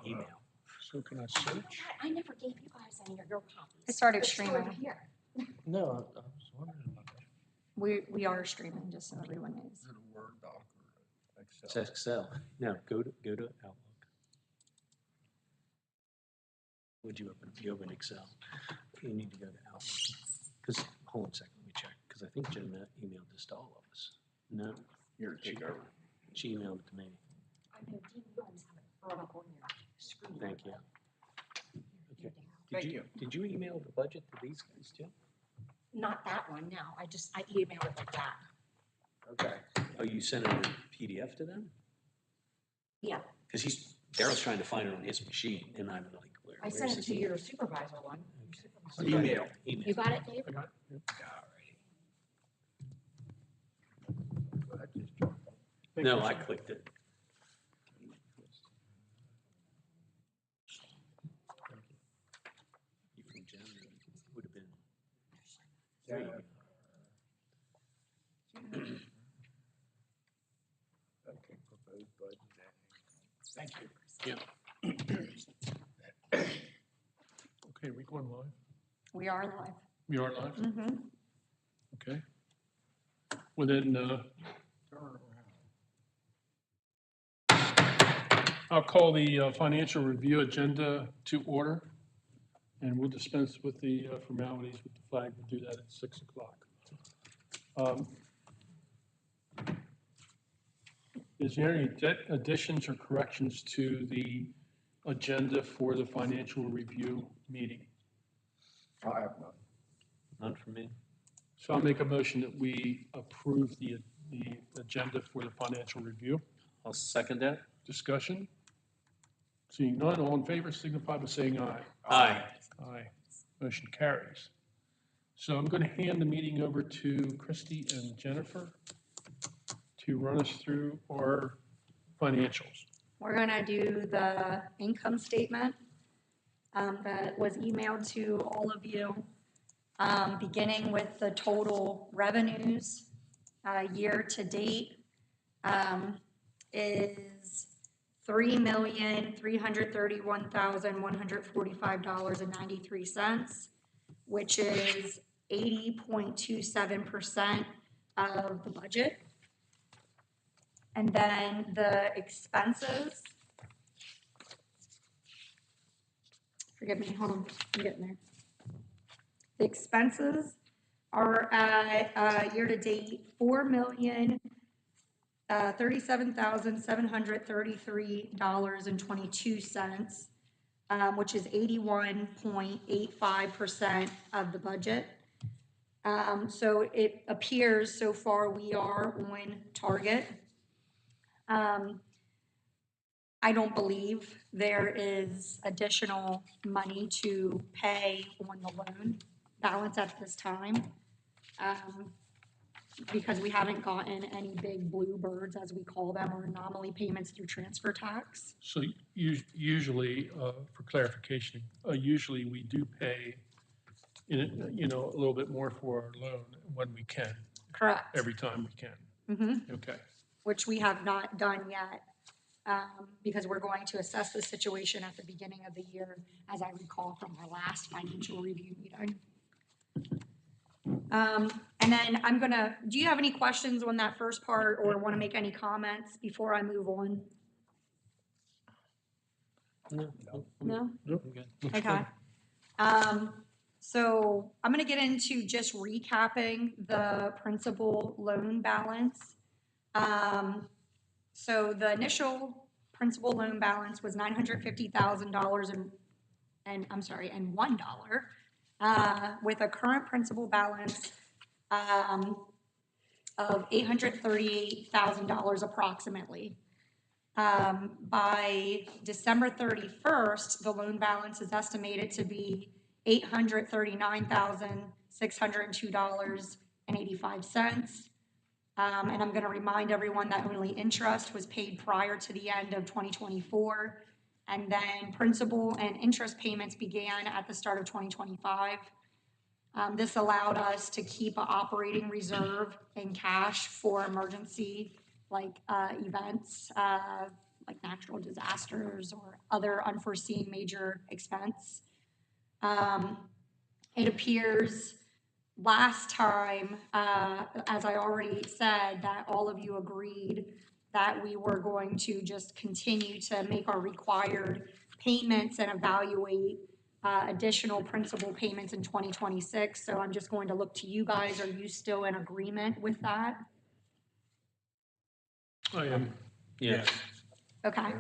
email. So can I search? I never gave you guys any of your copies. I started It's stored streaming. here. No, I was wondering about that. We are streaming, just so everyone knows. Is it a Word doc or It's Excel? Excel. No, go to Outlook. Would you open Excel? You need to go to Outlook. Because hold on a second, let me check. Because I think Jen emailed this to all of us. No, You're a cheater. she emailed it to me. I know, Dean, you always have it brought up on your screen. Thank you. Okay. Thank you. Did you email the budget to these guys too? Not that one, no. I emailed it like that. Okay. Oh, you sent it in PDF to them? Yeah. Because Daryl's trying to find it on his machine, and I'm like, I sent it to your supervisor one. Okay. Email. You got it, Dave? I got it. Alrighty. I just dropped it. No, I clicked it. You from Jen would have been. Okay, proposed budget. Thank you. Yeah. Okay, we going live? We are live. We are live? Mm-hmm. Okay. Well then, I'll call the financial review agenda to order, and we'll dispense with the formalities with the flag. We'll do that at 6 o'clock. Is there any additions or corrections to the agenda for the financial review meeting? I have none. None for me. So I'll make a motion that we approve the agenda for the financial review. I'll second that. Discussion? Seeing none, all in favor signify by saying aye. Aye. Aye. Motion carries. So I'm going to hand the meeting over to Christy and Jennifer to run us through our financials. We're gonna do the income statement that was emailed to all of you, beginning with the total revenues year to date is $3,331,145.93, which is 80.27% of the budget. And then the expenses, forgive me, hold on, I'm getting there. The expenses are at year-to-date $4,037,733.22, which is 81.85% of the budget. So it appears so far we are on target. I don't believe there is additional money to pay on the loan balance at this time, because we haven't gotten any big bluebirds, as we call them, or anomaly payments through transfer tax. So usually, for clarification, usually we do pay a little bit more for our loan when we can. Correct. Every time we can. Mm-hmm. Okay. Which we have not done yet, because we're going to assess the situation at the beginning of the year, as I recall from our last financial review meeting. And then do you have any questions on that first part, or want to make any comments before I move on? No. No? Nope. I'm good. Okay. So I'm going to get into just recapping the principal loan balance. So the initial principal loan balance was $950,000 and $1, with a current principal balance of $838,000 approximately. By December 31st, the loan balance is estimated to be $839,602.85. And I'm going to remind everyone that only interest was paid prior to the end of 2024, and then principal and interest payments began at the start of 2025. This allowed us to keep an operating reserve in cash for emergency events, like natural disasters or other unforeseen major expense. It appears last time, as I already said, that all of you agreed that we were going to just continue to make our required payments and evaluate additional principal payments in 2026. So I'm just going to look to you guys. Are you still in agreement with that? I am. Yeah. Okay.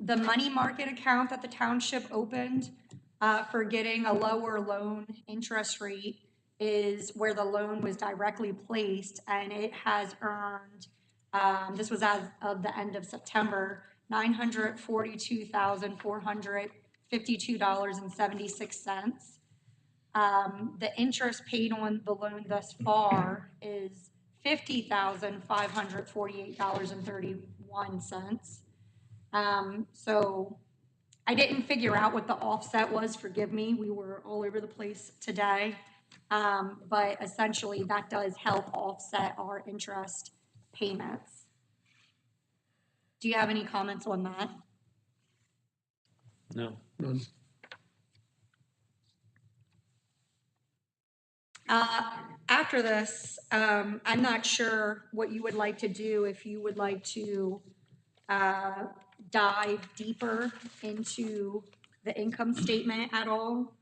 The money market account that the township opened for getting a lower loan interest rate is where the loan was directly placed, and it has earned, this was as of the end of September, $942,452.76. The interest paid on the loan thus far is $50,548.31. So I didn't figure out what the offset was, forgive me, we were all over the place today. But essentially that does help offset our interest payments. Do you have any comments on that? No. None. After this, I'm not sure what you would like to do, if you would like to dive deeper into the income statement at all.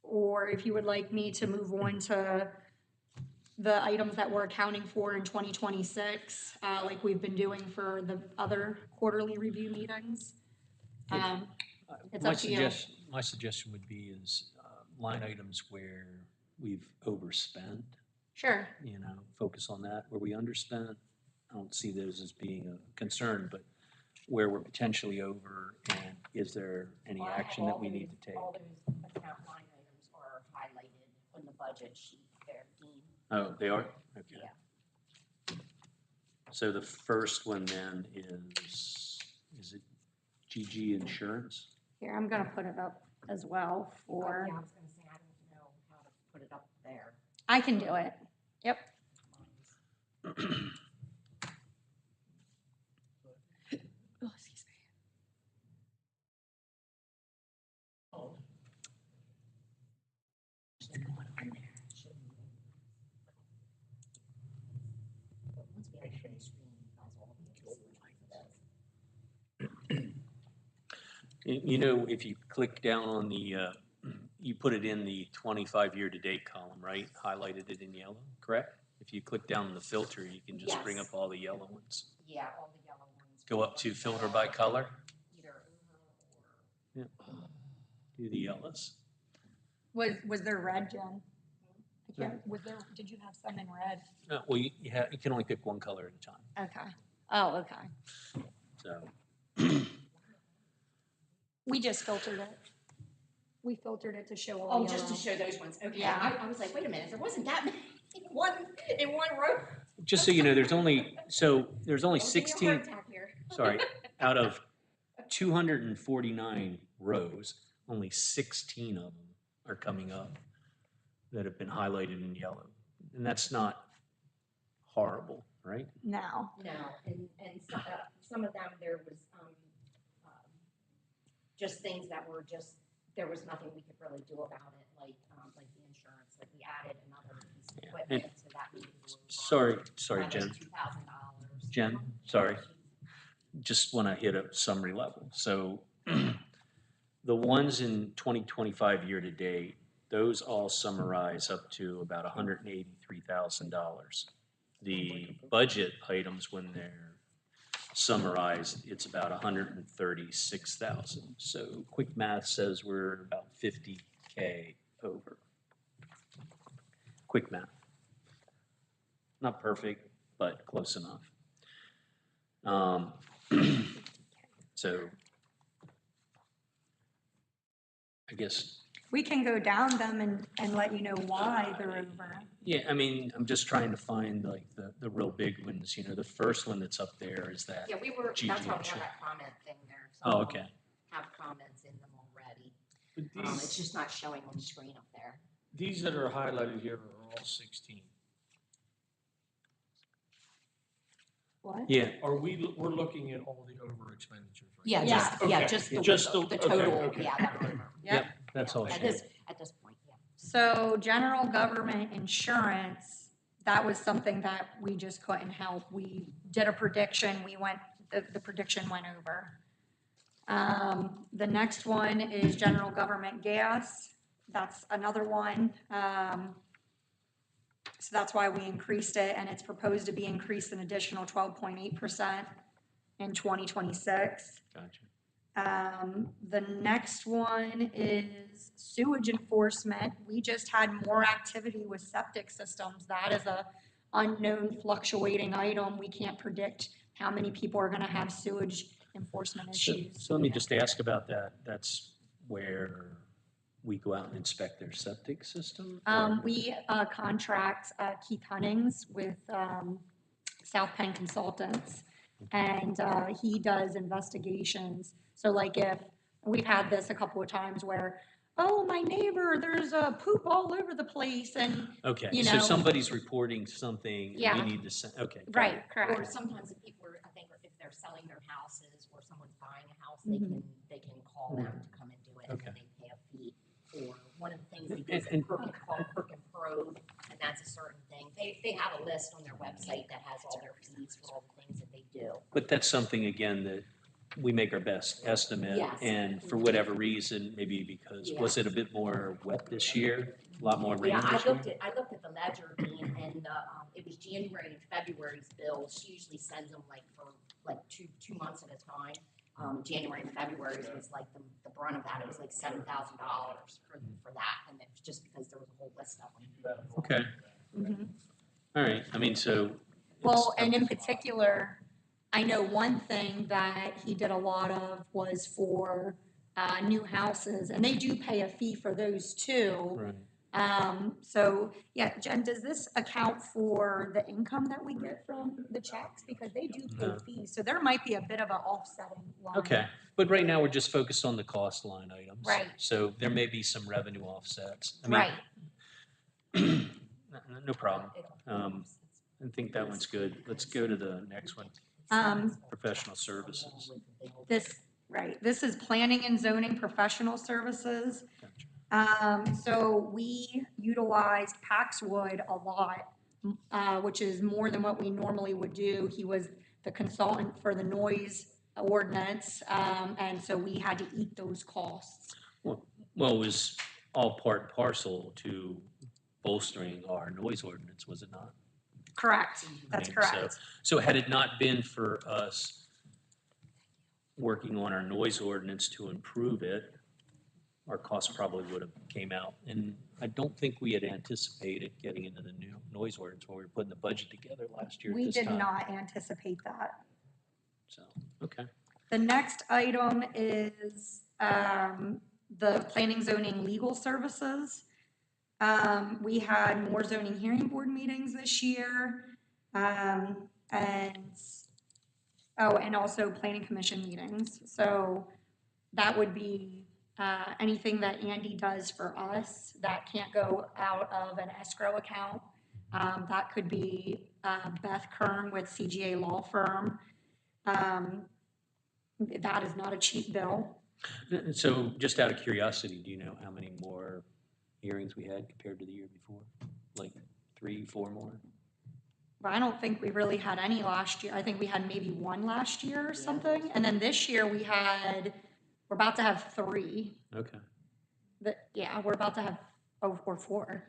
Or if you would like me to move on to the items that we're accounting for in 2026, like we've been doing for the other quarterly review meetings. It's up to you. My suggestion would be is line items where we've overspent, Sure. focus on that. Where we underspent, I don't see those as being a concern, but where we're potentially over, and is there any Well, I have action that all we those- need to take? All those account line items are highlighted on the budget sheet there, Dean. Oh, they are? Okay. Yeah. So the first one then is it GG Insurance? Here, I'm gonna put it up as well Yeah, for, I was gonna say, I don't know how to put it up there. I can do it. Yep. Mine's- Oh, excuse me. Once we have it on the screen, you guys will be able to see what it does. If you click down on the, you put it in the 25 year-to-date column, right? Highlighted it in yellow, correct? If you click down on the filter, you can just bring up Yes. all the yellow ones. Yeah, all the yellow ones. Go up to filter by color, Either over or. do the yellows. Was there red, Jen? I can't, did you have some in red? Well, you can only pick one color at a time, Okay. Oh, okay. so. We just filtered it. We filtered it to show all Oh, the just to yellow. show those ones, okay. Yeah. I was like, wait a minute, there wasn't that many in one row. Just so you know, there's only I was giving you a 16, heart attack here. sorry, out of 249 rows, only 16 of them are coming up that have been highlighted in yellow. And that's not horrible, right? No. No, and some of them, there was, just things that were just, there was nothing we could really do about it, like the insurance, like we added another piece of Yeah, equipment, so that made it a little. Sorry, Jen. $2,000. Jen, sorry. Just want to hit a summary level. So the ones in 2025 year to date, those all summarize up to about $183,000. The budget items, when they're summarized, it's about 136,000. So quick math says we're about 50K over. Quick math. Not perfect, but close enough. So I guess, We can go down them and let you know why they're over. yeah, I mean, I'm just trying to find like the real big ones. The first one that's up there is that. Yeah, that's why we have GG. that comment thing there. Oh, Some of okay. them have comments in them already. But It's just not showing on the screen up there. these that are highlighted here are all 16. What? Yeah, We're looking at all the over expenditures, right? Yeah, Yeah. just, yeah, Okay. just the, Just the- the okay, total, okay. yeah, that over. yep, that's all. At she this, had. at this point, yeah. So general government insurance, that was something that we just couldn't help. We did a prediction, the prediction went over. The next one is general government gas. That's another one. So that's why we increased it, and it's proposed to be increased an additional 12.8% in 2026. Gotcha. The next one is sewage enforcement. We just had more activity with septic systems. That is a unknown fluctuating item. We can't predict how many people are gonna have sewage enforcement So, issues. so let me just ask about that. That's where we go out and inspect their septic system? or- We contract Keith Hunnings with South Penn Consultants, and he does investigations. So like if, we've had this a couple of times where, oh, my neighbor, there's a poop all over the place, and, Okay, you so know. somebody's reporting something, and Yeah. we need to send, okay. got Right, it. Or correct. sometimes if people are, I think, if they're selling their houses or someone's buying a house, Mhm. they can call them to come and do it, and then Okay. they pay a fee. Or one of the things they do is And- called perk and probe, and that's a certain thing. They have a list on their website that has all their fees for all the things that they do. But that's something, again, that we make our best estimate. Yes. And for whatever reason, maybe because, Yeah. was it a bit more wet this year? A lot more rain Yeah, this year? I looked at the ledger, Dean, and, it was January and February's bills. She usually sends them like for like two months at a time. January and February's was like the brunt of that. It was like $7,000 for that, and it was just because there was a whole list of them. Okay, Mhm. all right, I mean, so. Well, it's- and in particular, I know one thing that he did a lot of was for new houses, and they do pay a fee for those too. Right. So, yeah, Jen, does this account for the income that we get from the checks? Because they do pay No. fees, so there might be a bit of an offsetting line. Okay, but right now, we're just focused on the cost line items. Right. So there may be some revenue offsets. I mean, Right. No problem. I think that one's good. Let's go to the next one, professional services. This is planning and zoning professional services. Gotcha. So we utilized Paxwood a lot, which is more than what we normally would do. He was the consultant for the noise ordinance, and so we had to eat those costs. Well, it was all part and parcel to bolstering our noise ordinance, was it not? Correct, that's Okay, so- correct. So had it not been for us working on our noise ordinance to improve it, our costs probably would have came out. And I don't think we had anticipated getting into the new noise ordinance when we were putting the budget together last year at We this did time. not anticipate that. So, okay. The next item is the planning, zoning, legal services. We had more zoning hearing board meetings this year. And also planning commission meetings. So that would be anything that Andy does for us that can't go out of an escrow account. That could be Beth Kern with CGA Law Firm. That is not a cheap bill. So just out of curiosity, do you know how many more hearings we had compared to the year before? Like 3, 4 more? But I don't think we really had any last year. I think we had maybe one last year or something. And then this year we're about to have 3. Okay. Yeah, we're about to have, or 4.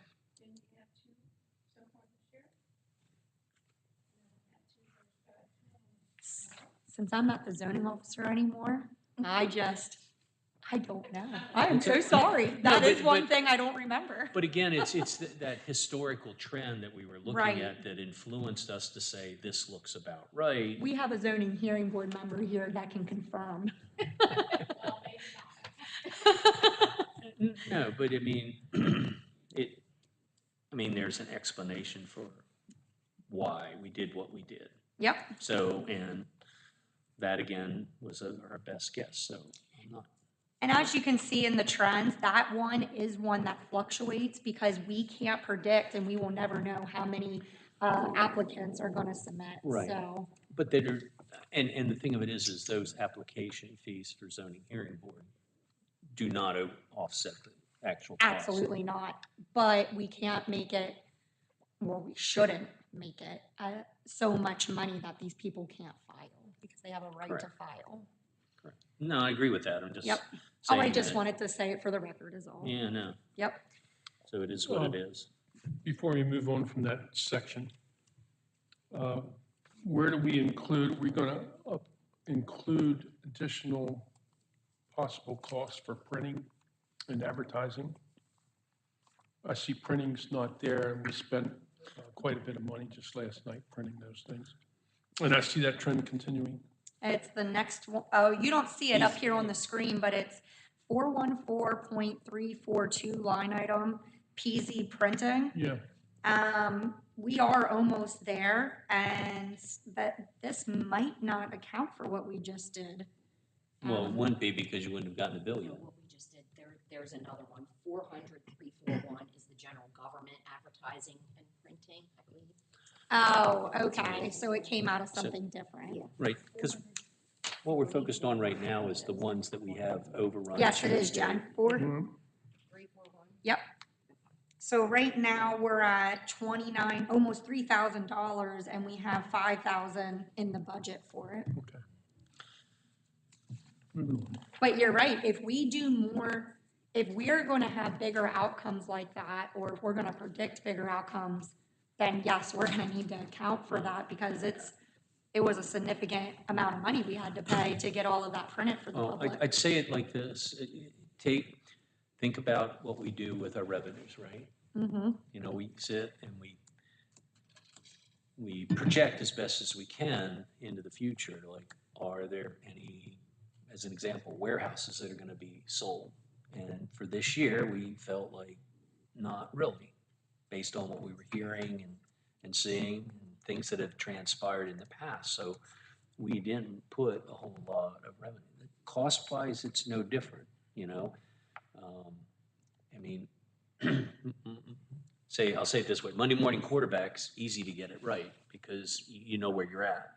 Since I'm not the zoning officer anymore, I don't know. I am so sorry. That is one thing I don't remember. But again, it's that historical trend that we were looking Right. at that influenced us to say, this looks about right. We have a zoning hearing board member here that can confirm. No, but I mean, there's an explanation for why we did what we did. Yep. So, and that again was our best guess, so I'm not. And as you can see in the trends, that one is one that fluctuates because we can't predict and we will never know how many applicants are going to submit. Right. So, But that are, and the thing of it is those application fees for zoning hearing board do not offset the actual cost. Absolutely not, but we can't make it, well, we shouldn't make it so much money that these people can't file because they have a right to Correct. file. Correct. No, I agree with that. I'm just Yep. Oh, I saying just that- wanted to say it for the record is all. Yeah, no. Yep. So it is what it is. Before we move on from that section, where do we include, we're going to include additional possible costs for printing and advertising? I see printing's not there, and we spent quite a bit of money just last night printing those things. And I see that trend continuing. It's the next one. Oh, you don't see it up here on the screen, but it's 414.342 line item, PZ printing. Yeah, We are almost there, and that this might not account for what we just did. Well, it wouldn't be because you wouldn't have gotten a bill yet. What we just did, there's another one, 400,341 is the general government advertising and printing, I believe. Oh, okay, so it came out of something different. Right, because what we're focused on right now is the ones that we have overrun. Yes, it is, Jen. 341. Yep. So right now, we're at 29, almost $3,000, and we have 5,000 in the budget for it. okay. But you're right, if we do more, if we're gonna have bigger outcomes like that, or if we're gonna predict bigger outcomes, then yes, we're gonna need to account for that, because it was a significant amount of money we had to pay to get all of that printed for the Well, public. I'd say it like this, think about what we do with our revenues, right? Mm-hmm, You know, we sit and we project as best as we can into the future, like, are there any, as an example, warehouses that are gonna be sold? And for this year, we felt like not really, based on what we were hearing and seeing, and things that have transpired in the past. So we didn't put a whole lot of revenue. Cost-wise, it's no different, you know? I mean, I'll say it this way, Monday morning quarterback's easy to get it right because you know where you're at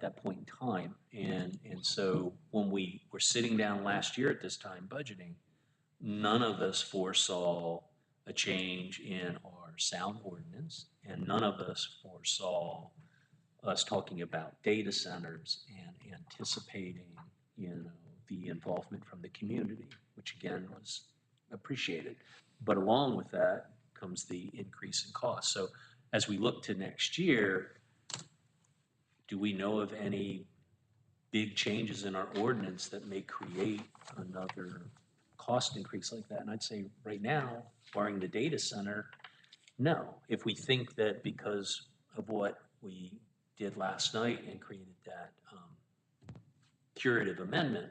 that point in time. And so when we were sitting down last year at this time budgeting, none of us foresaw a change in our sound ordinance, and none of us foresaw us talking about data centers and anticipating, you know, the involvement from the community, which again was appreciated. But along with that comes the increase in cost. So as we look to next year, do we know of any big changes in our ordinance that may create another cost increase like that? And I'd say right now, barring the data center, no. If we think that because of what we did last night and created that curative amendment,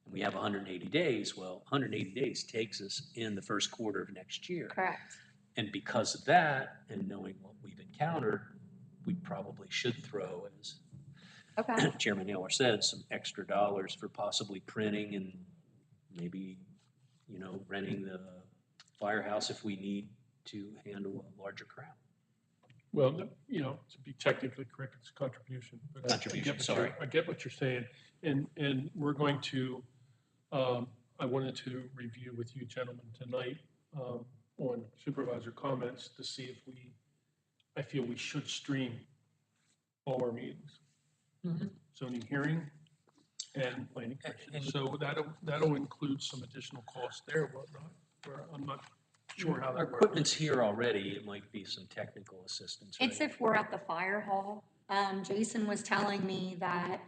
and we have 180 days, well, 180 days takes us in the first quarter of next year. correct. And because of that, and knowing what we've encountered, we probably should throw, as Okay, Chairman Naylor said, some extra dollars for possibly printing and maybe, you know, renting the firehouse if we need to handle a larger crowd. Well, you know, to be technically correct, it's contribution. But Contribution, sorry. I get what you're saying. And we're going to, I wanted to review with you gentlemen tonight on supervisor comments to see if I feel we should stream all our meetings. Zoning hearing and planning commission. So that'll include some additional costs there, whatnot. I'm not sure how Our that works. equipment's here already, it might be some technical assistance, right? it's if we're at the fire hall. Jason was telling me that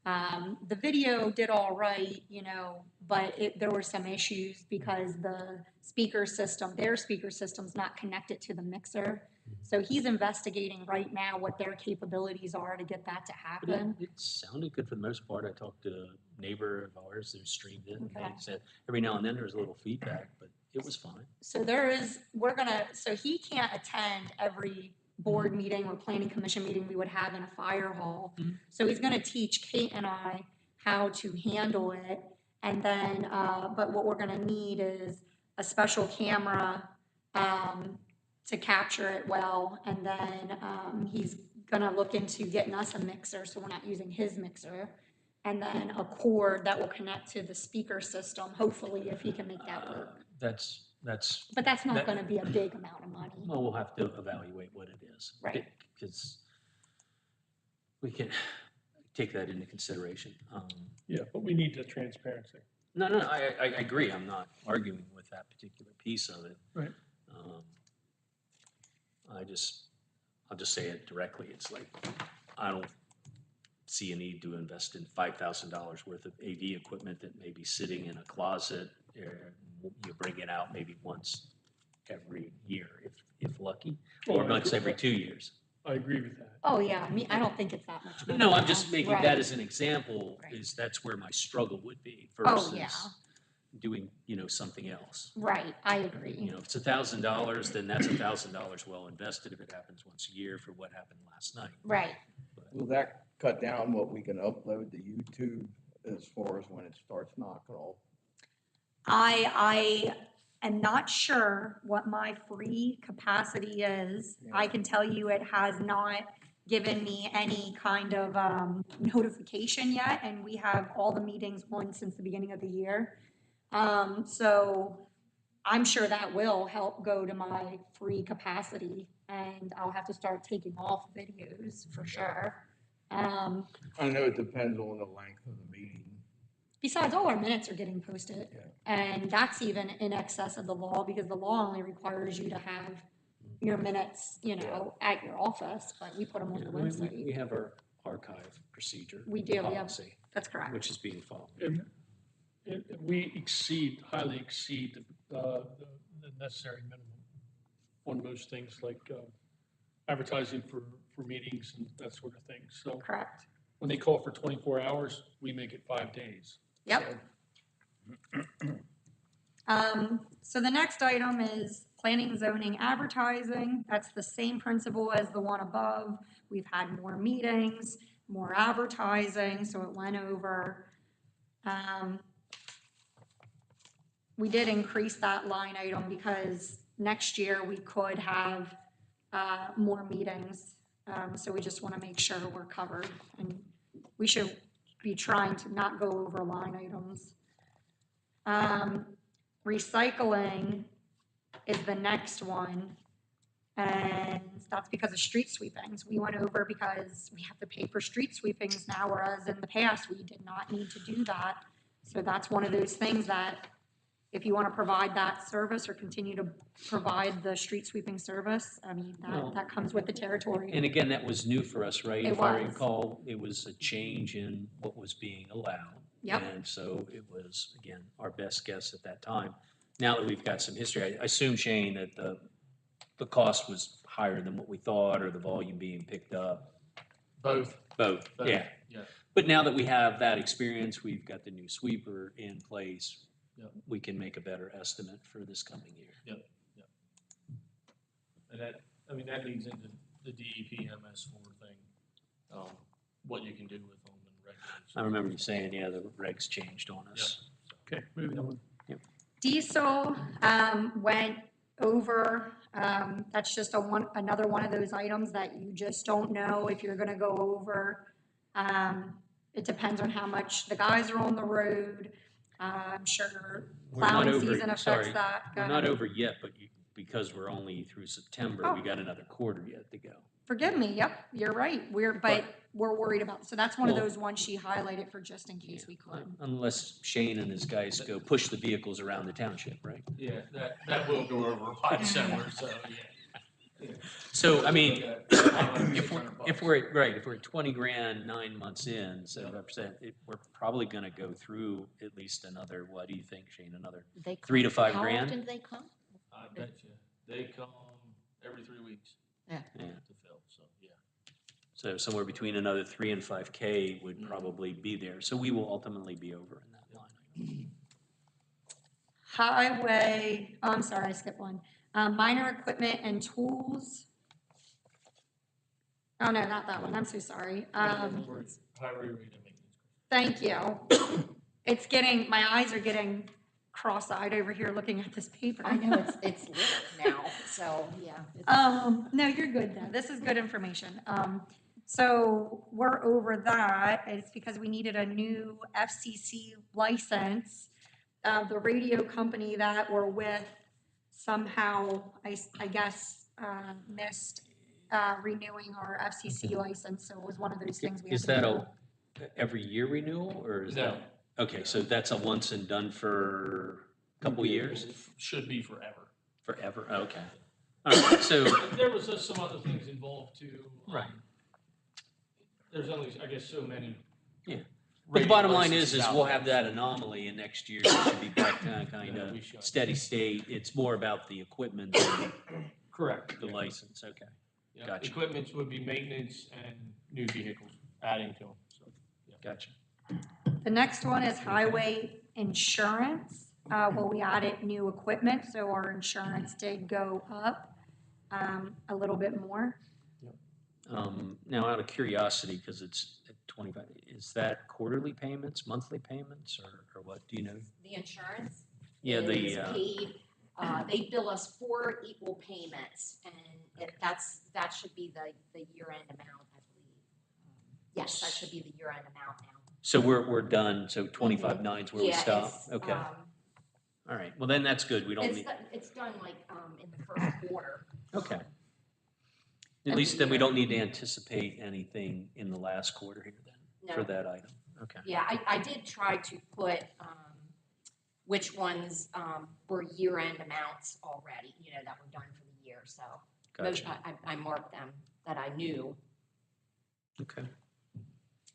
the video did all right, you know, but there were some issues because their speaker system's not connected to the mixer. So he's investigating right now what their capabilities are to get that to But happen. it sounded good for the most part. I talked to a neighbor of ours who streamed it, and they Okay. said every now and then there was a little feedback, but it was fine. So so he can't attend every board meeting or planning commission meeting we would have in a fire hall. So he's gonna teach Kate and I how to handle it. And then, but what we're gonna need is a special camera, to capture it well. And then, he's gonna look into getting us a mixer, so we're not using his mixer. And then a cord that will connect to the speaker system, hopefully, if he can make that work. That's, But that's not that- gonna be a big amount of money. well, we'll have to evaluate what it is. Right. Because we can take that into consideration. Yeah, but we need the transparency. No, I agree. I'm not arguing with that particular piece of it. Right. Um, I'll just say it directly. It's like, I don't see a need to invest in $5,000 worth of AV equipment that may be sitting in a closet. You bring it out maybe once every year, if lucky, or once every 2 years. I agree with that. Oh, yeah, I don't think it's that much money. No, I'm just making Right. that as an example, Right. is that's where my struggle would be Oh, yeah. versus doing, something else. Right, I agree. If it's $1,000, then that's $1,000 well invested if it happens once a year for what happened last night. Right. Will that cut down what we can upload to YouTube as far as when it starts knocking off? I am not sure what my free capacity is. I can tell you it has not given me any kind of notification yet, and we have all the meetings on since the beginning of the year. So I'm sure that will help go to my free capacity, and I'll have to start taking off videos for sure. I know it depends on the length of the meeting. Besides, all our minutes are getting posted. Yeah. And that's even in excess of the law, because the law only requires you to have your minutes, at your office, but we put them on the We website. have our archive procedure. We do, we have, policy, that's correct. which is being followed. And we highly exceed the necessary minimum on most things like advertising for meetings and that sort of thing. So Correct. when they call for 24 hours, we make it 5 days. Yep. So the next item is planning, zoning, advertising. That's the same principle as the one above. We've had more meetings, more advertising, so it went over. We did increase that line item because next year we could have more meetings. So we just want to make sure we're covered, and we should be trying to not go over line items. Recycling is the next one, and that's because of street sweepings. We went over because we have to pay for street sweepings now, whereas in the past, we did not need to do that. So that's one of those things that if you want to provide that service or continue to provide the street sweeping service, I mean, that comes with the territory. And again, that was new for us, right? It If I was. recall, it was a change in what was being allowed. Yep. And so it was, again, our best guess at that time. Now that we've got some history, I assume, Shane, that the cost was higher than what we thought, or the volume being picked up. Both. Both, yeah. Yeah. But now that we have that experience, we've got the new sweeper in place. Yep. We can make a better estimate for this coming year. And that leads into the DEP MS4 thing, what you can do with them and regulations. I remember you saying, yeah, the regs changed on us. Okay, moving on. Diesel went over. That's just another one of those items that you just don't know if you're gonna go over. It depends on how much the guys are on the road. I'm sure We're not plowing over- season affects sorry, that. Go We're not ahead. over yet, but because we're only through September, we Oh. got another quarter yet to go. Forgive me, yep, you're right. But we're worried about, so that's one of Well- those ones she highlighted for just in case we could. Unless Shane and his guys go push the vehicles around the township, right? Yeah, that will go over by December, so, yeah. So, I mean, if if we're at 20 grand, 9 months in, 7%, we're probably gonna go through at least another, what do you think, Shane, another They come- 3 to 5 How grand? often do they come? I bet you, they come every 3 weeks. Yeah. Yeah. To fill, so, yeah. So somewhere between another 3 and 5K would probably be there. So we will ultimately be over in that line item. Highway, oh, I'm sorry, I skipped one. Minor equipment and tools. Oh, no, not that one, I'm so sorry. Highway rate of maintenance. Thank you. It's getting, my eyes are getting cross-eyed over here looking at this paper. I know, it's lit now, so, yeah. it's- No, you're good though. This is good information. So we're over that. It's because we needed a new FCC license. The radio company that we're with somehow, I guess, missed renewing our FCC license. So it was one of those things we had Is to that do. every year renewal, or is No. that? Okay, so that's a once and done for a couple years? Should be forever. Forever, okay. All right, so, There was some other things involved too. Right. There's only, I guess, so many. Yeah. but the radio bottom line licenses is out we'll there. have that anomaly, and next year it should be back to kind Yeah, of we should. steady state. It's more about the equipment than Correct. the yeah. license, okay. Yeah, Gotcha. Equipment would be maintenance and new vehicles, adding to them, so. Gotcha. The next one is highway insurance. Well, we added new equipment, so our insurance did go up a little bit more. Now, out of curiosity, because it's at 25, is that quarterly payments, monthly payments, or what? Do you know? The insurance Yeah, is paid, they bill us 4 equal payments, and that should be the year-end amount, I believe. Yes, that should be the year-end amount now. So we're done, so 25/9's where we Yeah, stop? it's, Okay, all right, well, then that's good, we don't need, it's done like, in the first quarter. okay. At of least the then we year. don't need to anticipate anything in the last quarter here then, for No. that item, okay. Yeah, I did try to put, which ones, were year-end amounts already, that were done for the year, so. Most, Gotcha, I marked them that I knew. okay.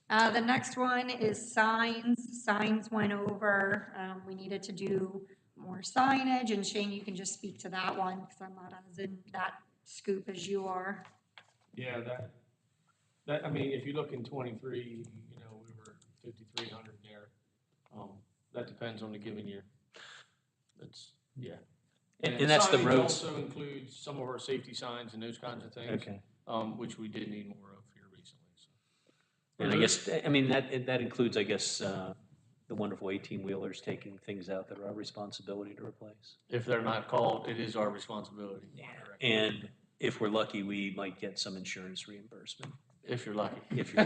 The next one is signs. Signs went over. We needed to do more signage, and Shane, you can just speak to that one because I'm not as in that scoop as you are. Yeah, I mean, if you look in 23, we were 5,300 there. That depends on the given year. That's, yeah. And that's the signage roads, also includes some of our safety signs and those kinds of things, okay. which we did need more of here recently, so. And I guess, I mean, that includes, I guess, the wonderful 18-wheelers taking things out that are our responsibility to replace. If they're not called, it is our responsibility. Correct. And if we're lucky, we might get some insurance reimbursement. If you're lucky. If you're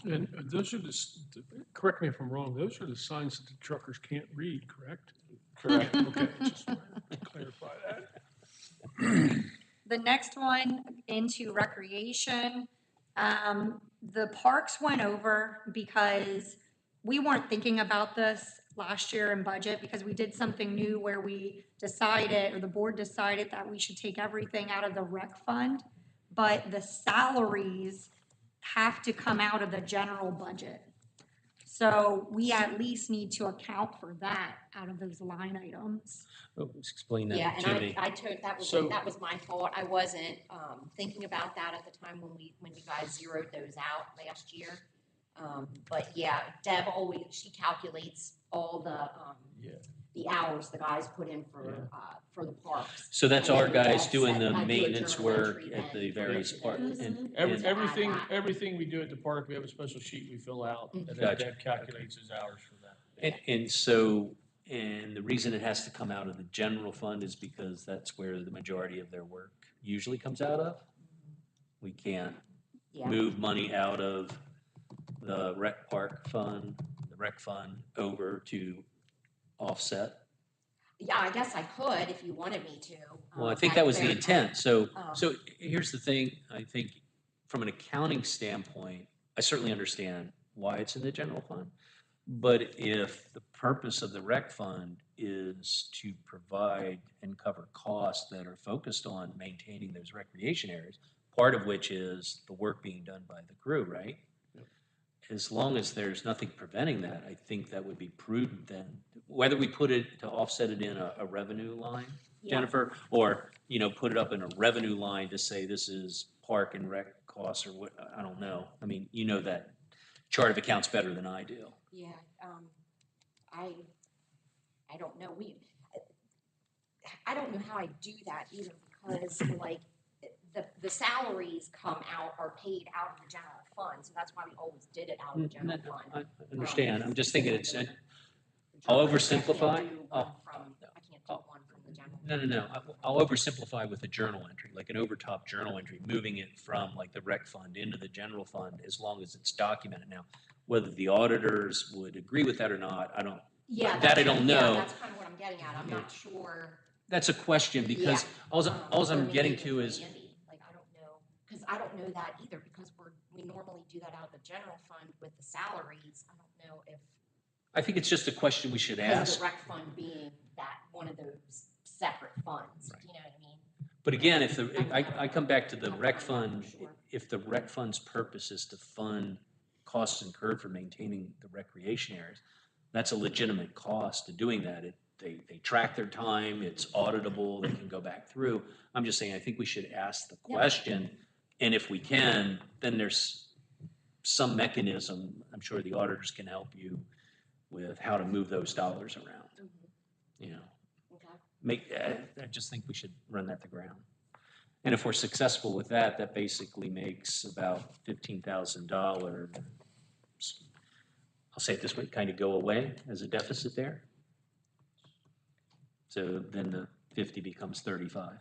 And those are correct me if I'm wrong, those are the signs that the truckers can't read, correct? Correct. Okay, just wanted to clarify that. The next one into recreation. The parks went over because we weren't thinking about this last year in budget because we did something new where we decided, or the board decided that we should take everything out of the rec fund, but the salaries have to come out of the general budget. So we at least need to account for that out of those line items. Explain Yeah, that and to me. I took, that So- was my fault. I wasn't, thinking about that at the time when you guys zeroed those out last year. But yeah, Deb always, she calculates all Yeah. the hours the guys put in for the parks. So that's And our then guys that's doing set- the I do a maintenance journal work entry at then the for various each of parks. those. And To add that. Everything we do at the park, we have a special sheet we fill out, and then Gotcha. Deb calculates his hours for that. And so, and the reason it has to come out of the general fund is because that's where the majority of their work usually comes out of. We can't Yeah, move money out of the rec park fund, the rec fund, over to offset. yeah, I guess I could if you wanted me to. Well, I think that was the very- intent. So, um, so here's the thing, I think from an accounting standpoint, I certainly understand why it's in the general fund. But if the purpose of the rec fund is to provide and cover costs that are focused on maintaining those recreation areas, part of which is the work being done by the crew, right? Yep. As long as there's nothing preventing that, I think that would be prudent then. Whether we put it to offset it in a revenue line, Yeah. Jennifer, or, put it up in a revenue line to say this is park and rec costs or what, I don't know. I mean, you know that chart of accounts better than I do. Yeah, I don't know, I don't know how I do that either, because like, the salaries come out, are paid out of the general fund, so that's why we always did it out of the general fund. I understand, I'm just thinking it's, The I'll journal entry, I can't oversimplify. do one from- I can't do one from the general fund. No. I'll oversimplify with a journal entry, like an overtop journal entry, moving it from like the rec fund into the general fund, as long as it's documented. Now, whether the auditors would agree with that or not, I don't, Yeah, that I that's- don't yeah, know. that's kind of what I'm getting at. I'm not sure. That's a question, because all Or I'm maybe getting it's to is, Randy. Like, I don't know, because I don't know that either, because we normally do that out of the general fund with the salaries. I don't know if, I think it's just a question we should because ask. the rec fund being that, one of those separate funds, Right. you know what I mean? But again, if I come back to the I'll rec find out fund, for sure. if the rec fund's purpose is to fund costs incurred for maintaining the recreation areas, that's a legitimate cost to doing that. They track their time, it's auditable, they can go back through. I'm just saying, I think we should ask the Yeah. question, and if we can, then there's some mechanism, I'm sure the auditors can help you with how to move those dollars around, Mhm. you know. Okay. I just think we should run that to ground. And if we're successful with that, that basically makes about $15,000, I'll say it this way, kind of go away as a deficit there. So then the 50 becomes 35.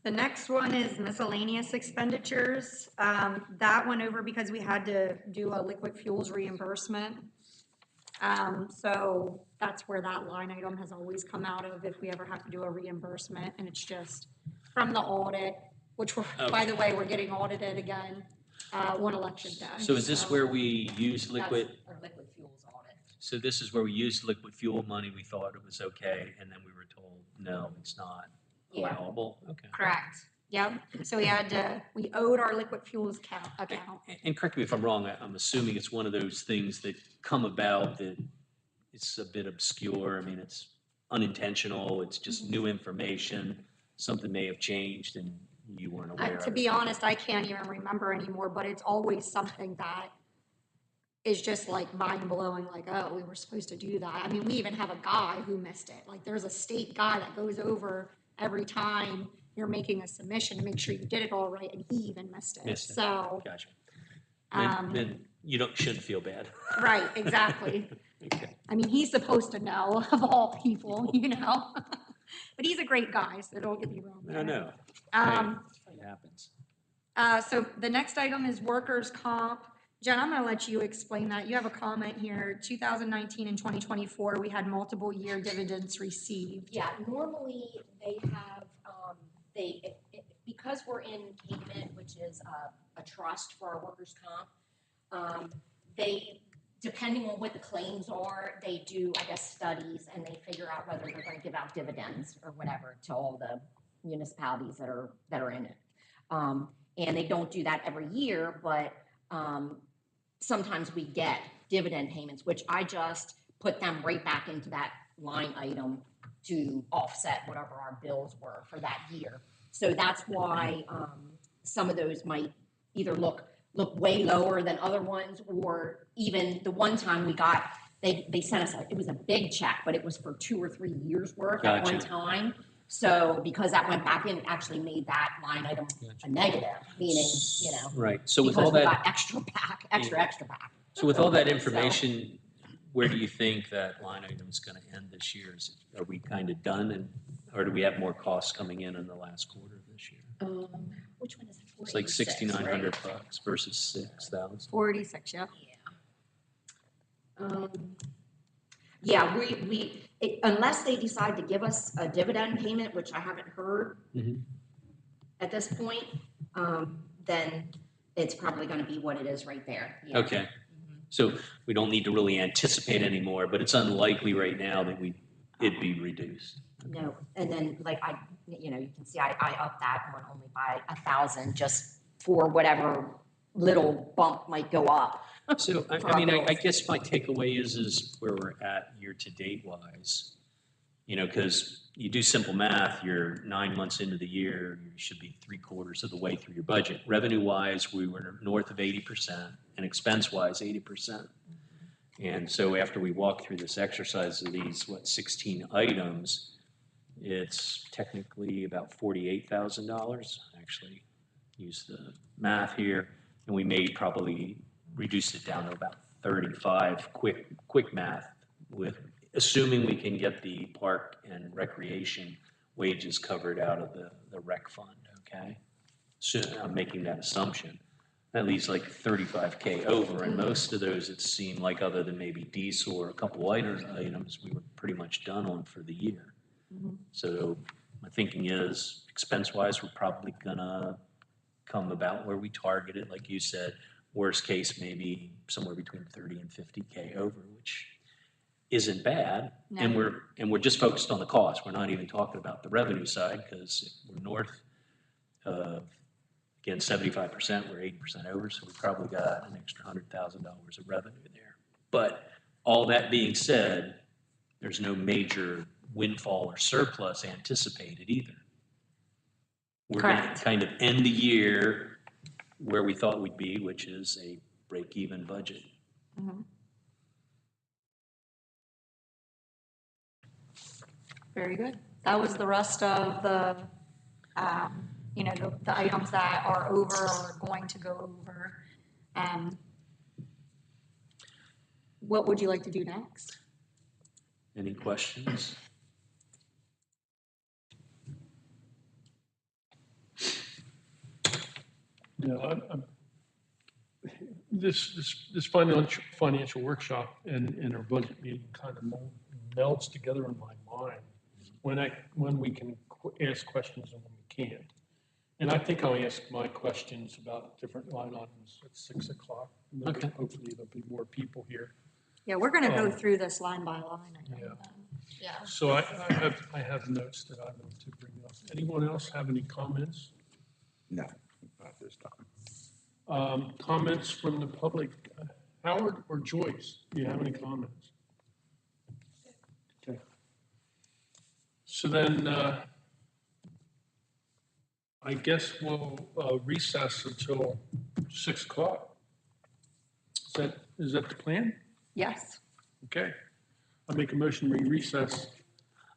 The next one is miscellaneous expenditures. That went over because we had to do a liquid fuels reimbursement. So that's where that line item has always come out of if we ever have to do a reimbursement, and it's just from the audit, which we're, by the way, we're getting audited again, one election day. So is this where we use That's liquid? our liquid fuels audit. So this is where we used liquid fuel money, we thought it was okay, and then we were told, no, it's not Yeah. allowable? Okay. Correct. Yep. So we owed our liquid fuels account. And correct me if I'm wrong, I'm assuming it's one of those things that come about that it's a bit obscure. I mean, it's unintentional, it's just new information. Something may have changed and you weren't aware of To it. be honest, I can't even remember anymore, but it's always something that is just like mind blowing, like, oh, we were supposed to do that. I mean, we even have a guy who missed it. Like, there's a state guy that goes over every time you're making a submission to make sure you did it all right, and he even missed it. Missed it. So, Gotcha. um, Then you shouldn't feel bad. right, exactly. Okay. I mean, he's supposed to know of all people, you know? But he's a great guy, so don't get me wrong. I know. Um, Hey, it happens. So the next item is workers' comp. Jen, I'm gonna let you explain that. You have a comment here, 2019 and 2024, we had multiple year dividends received. Yeah, normally they have, because we're in payment, which is a trust for our workers' comp, they, depending on what the claims are, they do, I guess, studies, and they figure out whether they're gonna give out dividends or whatever to all the municipalities that are in it. And they don't do that every year, but sometimes we get dividend payments, which I just put them right back into that line item to offset whatever our bills were for that year. So that's why some of those might either look way lower than other ones, or even the one time we got, they sent us, it was a big check, but it was for 2 or 3 years worth at one Gotcha. time. So because that went back in, it actually made that line item a negative, meaning, you know, Right, so with because all we that, got extra back. so with all that information, where do you think that line item is gonna end this year? Are we kind of done, and, or do we have more costs coming in the last quarter of this year? Which one is it? It's like 486, $6,900 right? versus 6,000. 46, yep. Yeah, unless they decide to give us a dividend payment, which I haven't heard Mhm. at this point, then it's probably gonna be what it is right there. Yeah. Okay, so we don't need to really anticipate anymore, but it's unlikely right now that it'd be reduced. No, and then like you can see I upped that one only by 1,000 just for whatever little bump might go up. So, I mean, I guess my takeaway is where we're at year-to-date wise. You know, because you do simple math, you're 9 months into the year, you should be 3/4 of the way through your budget. Revenue-wise, we were north of 80%, and expense-wise, 80%. And so after we walk through this exercise of these, 16 items, it's technically about $48,000. Actually, use the math here, and we may probably reduce it down to about 35, quick math, with assuming we can get the park and recreation wages covered out of the rec fund, okay? So I'm making that assumption. That leaves like 35K over, and most of those, it seemed like, other than maybe diesel or a couple items, we were pretty much done on for the year. So my thinking is, expense-wise, we're probably gonna come about where we targeted, like you said. Worst case, maybe somewhere between 30 and 50K over, which isn't bad. And No. we're just focused on the cost. We're not even talking about the revenue side, because we're north of, again, 75%, we're 80% over, so we probably got an extra $100,000 of revenue there. But all that being said, there's no major windfall or surplus anticipated either. We're gonna Correct. kind of end the year where we thought we'd be, which is a break-even budget. Very good. That was the rest of the, the items that are over or going to go over. What would you like to do next? Any questions? Yeah, this financial workshop and our budget meeting kind of melds together in my mind when we can ask questions and when we can't. And I think I'll ask my questions about different line items at 6 o'clock. And then Okay. Hopefully there'll be more people here. Yeah, we're gonna go Um, through this line by line, I think. Yeah. Yeah. So I have notes that I want to bring up. Anyone else have any comments? No, not this time. Comments from the public? Howard or Joyce, do you have any comments? Okay. So then, I guess we'll recess until 6 o'clock. Is that the plan? Yes. Okay. I make a motion, we recess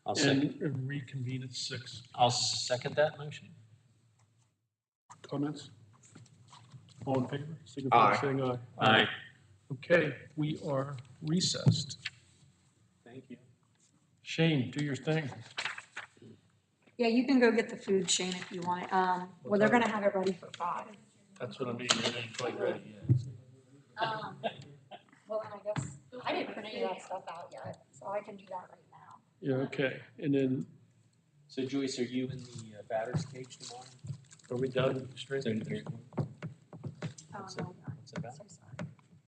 I'll second, and reconvene at 6. I'll second that motion. Comments? All in favor? Signify by Aye. saying aye. Aye. Okay, we are recessed. Thank you. Shane, do your thing. Yeah, you can go get the food, Shane, if you want. Well, they're gonna have it ready for 5. That's what I mean, it ain't quite ready Well, then I guess, I didn't print any of that stuff out yet, so I can do that right now. yet. Yeah, okay, and then, So Joyce, are you in the batter's cage tomorrow? are we done with the string? So here, Oh, what's it no, what's it about? so sorry.